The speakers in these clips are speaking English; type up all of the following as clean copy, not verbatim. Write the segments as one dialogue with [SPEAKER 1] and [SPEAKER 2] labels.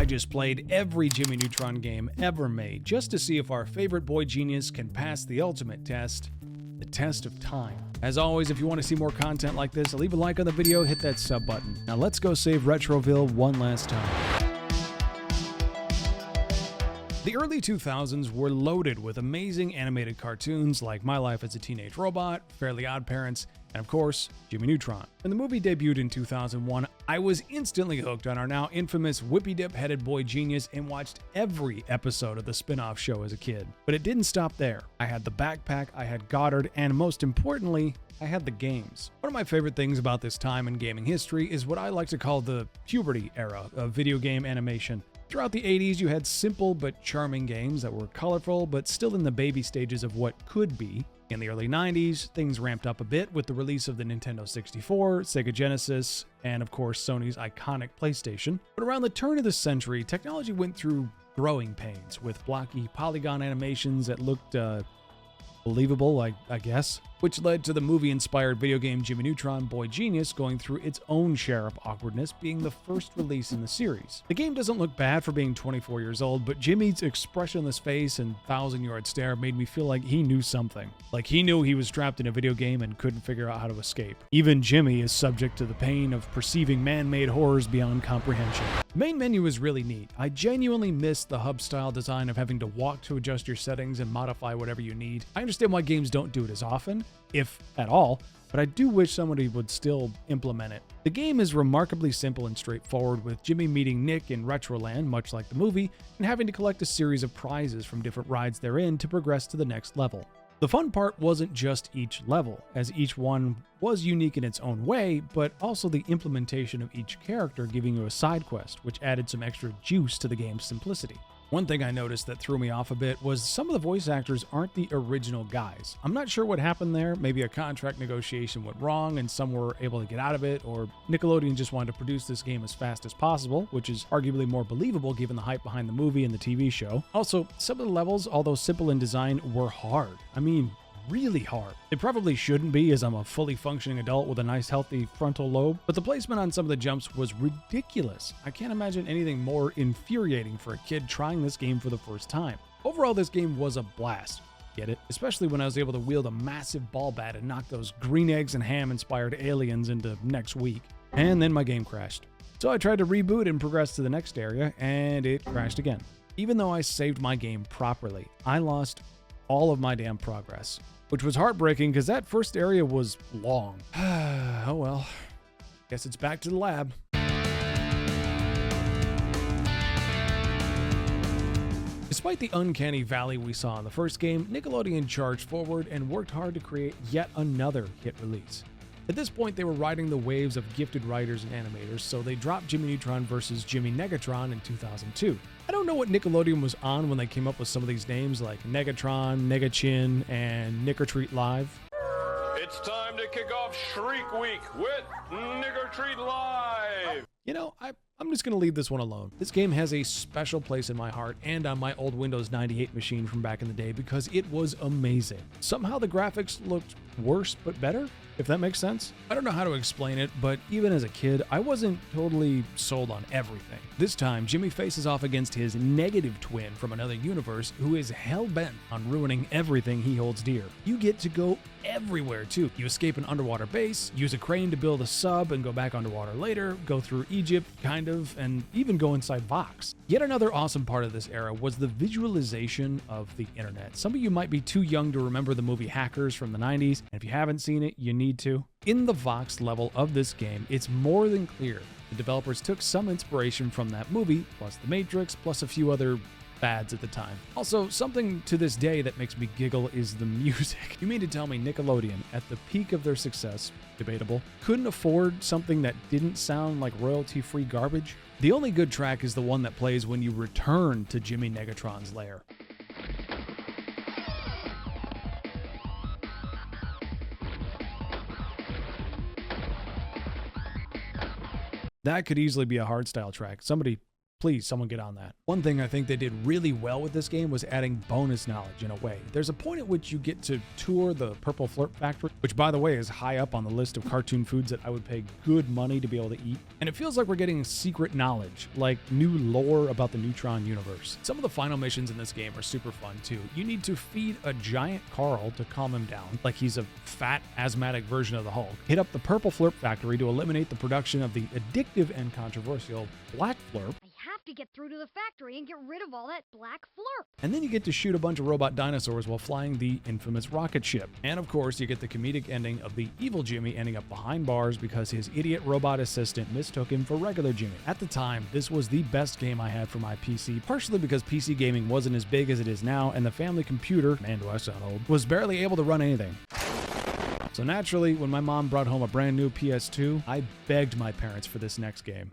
[SPEAKER 1] I just played every Jimmy Neutron game ever made just to see if our favorite boy genius can pass the ultimate test, the test of time. As always, if you want to see more content like this, leave a like on the video, hit that sub button. Now let's go save Retroville one last time. The early 2000s were loaded with amazing animated cartoons like My Life as a Teenage Robot, Fairly Odd Parents, and of course, Jimmy Neutron. When the movie debuted in 2001, I was instantly hooked on our now infamous whippy dip-headed boy genius and watched every episode of the spin-off show as a kid. But it didn't stop there. I had the backpack, I had Goddard, and most importantly, I had the games. One of my favorite things about this time in gaming history is what I like to call the puberty era of video game animation. Throughout the 80s, you had simple but charming games that were colorful but still in the baby stages of what could be. In the early 90s, things ramped up a bit with the release of the Nintendo 64, Sega Genesis, and of course Sony's iconic PlayStation. But around the turn of the century, technology went through growing pains with blocky polygon animations that looked believable, I guess, which led to the movie-inspired video game Jimmy Neutron Boy Genius going through its own share of awkwardness, being the first release in the series. The game doesn't look bad for being 24 years old, but Jimmy's expressionless face and thousand-yard stare made me feel like he knew something. Like he knew he was trapped in a video game and couldn't figure out how to escape. Even Jimmy is subject to the pain of perceiving man-made horrors beyond comprehension. The main menu is really neat. I genuinely miss the hub-style design of having to walk to adjust your settings and modify whatever you need. I understand why games don't do it as often, if at all, but I do wish somebody would still implement it. The game is remarkably simple and straightforward, with Jimmy meeting Nick in Retroland, much like the movie, and having to collect a series of prizes from different rides they're in to progress to the next level. The fun part wasn't just each level, as each one was unique in its own way, but also the implementation of each character giving you a side quest, which added some extra juice to the game's simplicity. One thing I noticed that threw me off a bit was some of the voice actors aren't the original guys. I'm not sure what happened there. Maybe a contract negotiation went wrong and some were able to get out of it, or Nickelodeon just wanted to produce this game as fast as possible, which is arguably more believable given the hype behind the movie and the TV show. Also, some of the levels, although simple in design, were hard. I mean, really hard. It probably shouldn't be, as I'm a fully functioning adult with a nice healthy frontal lobe, but the placement on some of the jumps was ridiculous. I can't imagine anything more infuriating for a kid trying this game for the first time. Overall, this game was a blast. Get it? Especially when I was able to wield a massive ball bat and knock those green eggs and ham inspired aliens into next week. And then my game crashed. So I tried to reboot and progress to the next area, and it crashed again. Even though I saved my game properly, I lost all of my damn progress, which was heartbreaking because that first area was long. Oh well, guess it's back to the lab. Despite the uncanny valley we saw in the first game, Nickelodeon charged forward and worked hard to create yet another hit release. At this point, they were riding the waves of gifted writers and animators, so they dropped Jimmy Neutron vs. Jimmy Negatron in 2002. I don't know what Nickelodeon was on when they came up with some of these names like Negatron, Negachin, and Nick or Treat Live.
[SPEAKER 2] It's time to kick off Shriek Week with Nick or Treat Live!
[SPEAKER 1] You know, I'm just going to leave this one alone. This game has a special place in my heart and on my old Windows 98 machine from back in the day because it was amazing. Somehow the graphics looked worse but better, if that makes sense. I don't know how to explain it, but even as a kid, I wasn't totally sold on everything. This time, Jimmy faces off against his negative twin from another universe who is hell-bent on ruining everything he holds dear. You get to go everywhere too. You escape an underwater base, use a crane to build a sub and go back underwater later, go through Egypt, kind of, and even go inside Vox. Yet another awesome part of this era was the visualization of the internet. Some of you might be too young to remember the movie Hackers from the 90s, and if you haven't seen it, you need to. In the Vox level of this game, it's more than clear the developers took some inspiration from that movie, plus The Matrix, plus a few other fads at the time. Also, something to this day that makes me giggle is the music. You mean to tell me Nickelodeon, at the peak of their success, debatable, couldn't afford something that didn't sound like royalty-free garbage? The only good track is the one that plays when you return to Jimmy Negatron's lair. That could easily be a hardstyle track. Somebody Please, someone get on that. One thing I think they did really well with this game was adding bonus knowledge in a way. There's a point at which you get to tour the Purple Flurp Factory, which by the way is high up on the list of cartoon foods that I would pay good money to be able to eat. And it feels like we're getting secret knowledge, like new lore about the Neutron universe. Some of the final missions in this game are super fun too. You need to feed a giant Carl to calm him down, like he's a fat asthmatic version of the Hulk. Hit up the Purple Flurp Factory to eliminate the production of the addictive and controversial Black Flurp.
[SPEAKER 3] I have to get through to the factory and get rid of all that black flurp.
[SPEAKER 1] And then you get to shoot a bunch of robot dinosaurs while flying the infamous rocket ship. And of course, you get the comedic ending of the evil Jimmy ending up behind bars because his idiot robot assistant mistook him for regular Jimmy. At the time, this was the best game I had for my PC, partially because PC gaming wasn't as big as it is now, and the family computer, man do I sound old, was barely able to run anything. So naturally, when my mom brought home a brand new PS2, I begged my parents for this next game.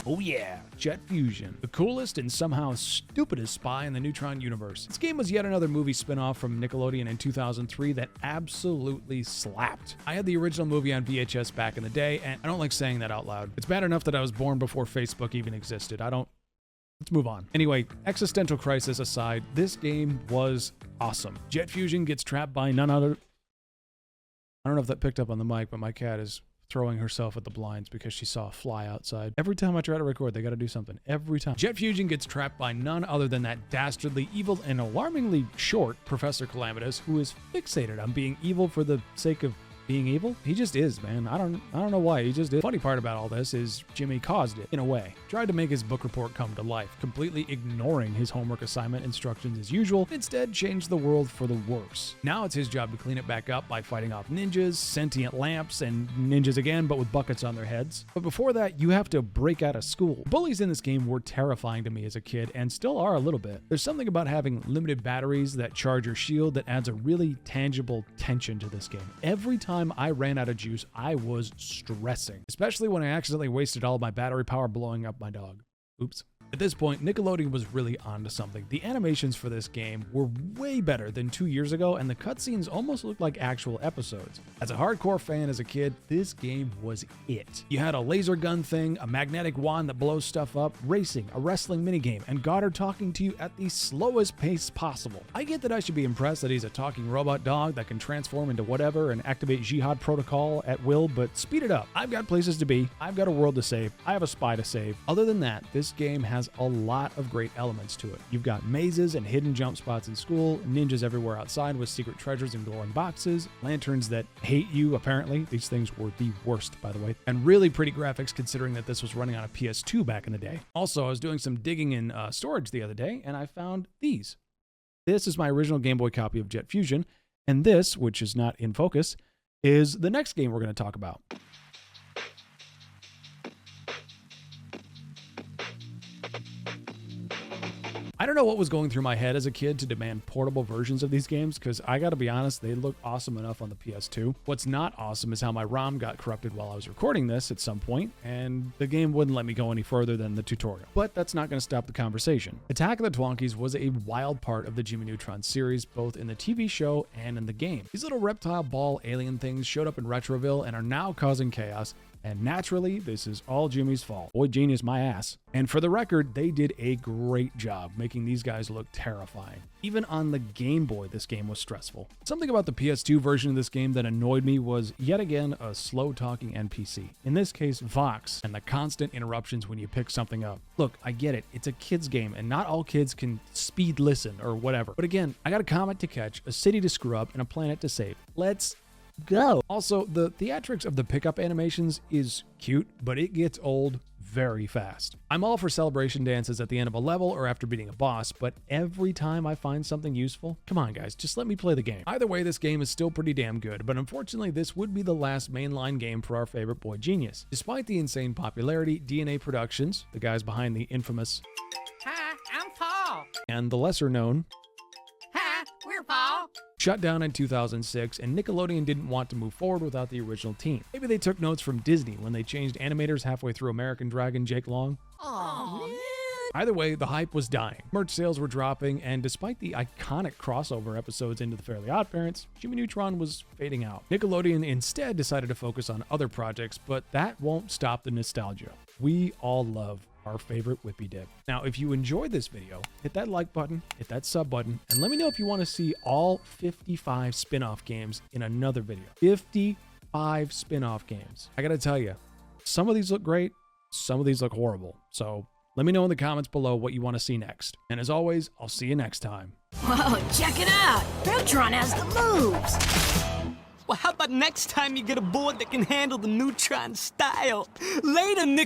[SPEAKER 1] Oh yeah, Jet Fusion, the coolest and somehow stupidest spy in the Neutron universe. This game was yet another movie spin-off from Nickelodeon in 2003 that absolutely slapped. I had the original movie on VHS back in the day, and I don't like saying that out loud. It's bad enough that I was born before Facebook even existed. Let's move on. Anyway, existential crisis aside, this game was awesome. Jet Fusion gets trapped by none other... I don't know if that picked up on the mic, but my cat is throwing herself at the blinds because she saw a fly outside. Every time I try to record, they gotta do something. Every time. Jet Fusion gets trapped by none other than that dastardly, evil, and alarmingly short Professor Calamitous, who is fixated on being evil for the sake of being evil. He just is, man. I don't know why. He just is. Funny part about all this is Jimmy caused it, in a way. Tried to make his book report come to life, completely ignoring his homework assignment instructions as usual, instead changed the world for the worse. Now it's his job to clean it back up by fighting off ninjas, sentient lamps, and ninjas again, but with buckets on their heads. But before that, you have to break out of school. Bullies in this game were terrifying to me as a kid, and still are a little bit. There's something about having limited batteries that charge your shield that adds a really tangible tension to this game. Every time I ran out of juice, I was stressing, especially when I accidentally wasted all of my battery power blowing up my dog. Oops. At this point, Nickelodeon was really onto something. The animations for this game were way better than 2 years ago, and the cutscenes almost looked like actual episodes. As a hardcore fan as a kid, this game was it. You had a laser gun thing, a magnetic wand that blows stuff up, racing, a wrestling minigame, and Goddard talking to you at the slowest pace possible. I get that I should be impressed that he's a talking robot dog that can transform into whatever and activate Jihad Protocol at will, but speed it up. I've got places to be, I've got a world to save, I have a spy to save. Other than that, this game has a lot of great elements to it. You've got mazes and hidden jump spots in school, ninjas everywhere outside with secret treasures and glowing boxes, lanterns that hate you apparently. These things were the worst, by the way, and really pretty graphics considering that this was running on a PS2 back in the day. Also, I was doing some digging in storage the other day and I found these. This is my original Game Boy copy of Jet Fusion, and this, which is not in focus, is the next game we're going to talk about. I don't know what was going through my head as a kid to demand portable versions of these games, because I gotta be honest, they look awesome enough on the PS2. What's not awesome is how my ROM got corrupted while I was recording this at some point, and the game wouldn't let me go any further than the tutorial. But that's not gonna stop the conversation. Attack of the Twonkies was a wild part of the Jimmy Neutron series, both in the TV show and in the game. These little reptile ball alien things showed up in Retroville and are now causing chaos. And naturally, this is all Jimmy's fault. Boy, genius my ass. And for the record, they did a great job making these guys look terrifying. Even on the Game Boy, this game was stressful. Something about the PS2 version of this game that annoyed me was, yet again, a slow-talking NPC. In this case, Vox, and the constant interruptions when you pick something up. Look, I get it. It's a kid's game, and not all kids can speed listen or whatever. But again, I got a comet to catch, a city to screw up, and a planet to save. Let's go. Also, the theatrics of the pickup animations is cute, but it gets old very fast. I'm all for celebration dances at the end of a level or after beating a boss, but every time I find something useful, come on guys, just let me play the game. Either way, this game is still pretty damn good, but unfortunately this would be the last mainline game for our favorite boy genius. Despite the insane popularity, DNA Productions, the guys behind the infamous
[SPEAKER 4] Hi, I'm Paul.
[SPEAKER 1] and the lesser known
[SPEAKER 4] Hi, we're Paul.
[SPEAKER 1] shut down in 2006, and Nickelodeon didn't want to move forward without the original team. Maybe they took notes from Disney when they changed animators halfway through American Dragon Jake Long.
[SPEAKER 4] Oh, man.
[SPEAKER 1] Either way, the hype was dying. Merch sales were dropping, and despite the iconic crossover episodes into the Fairly OddParents, Jimmy Neutron was fading out. Nickelodeon instead decided to focus on other projects, but that won't stop the nostalgia. We all love our favorite whippy dip. Now, if you enjoyed this video, hit that like button, hit that sub button, and let me know if you want to see all 55 spin-off games in another video. 55 spin-off games. I gotta tell you, some of these look great, some of these look horrible. So let me know in the comments below what you want to see next. And as always, I'll see you next time.
[SPEAKER 5] Whoa, check it out! Neutron has the moves!
[SPEAKER 6] Well, how about next time you get a board that can handle the Neutron style? Later, Nick.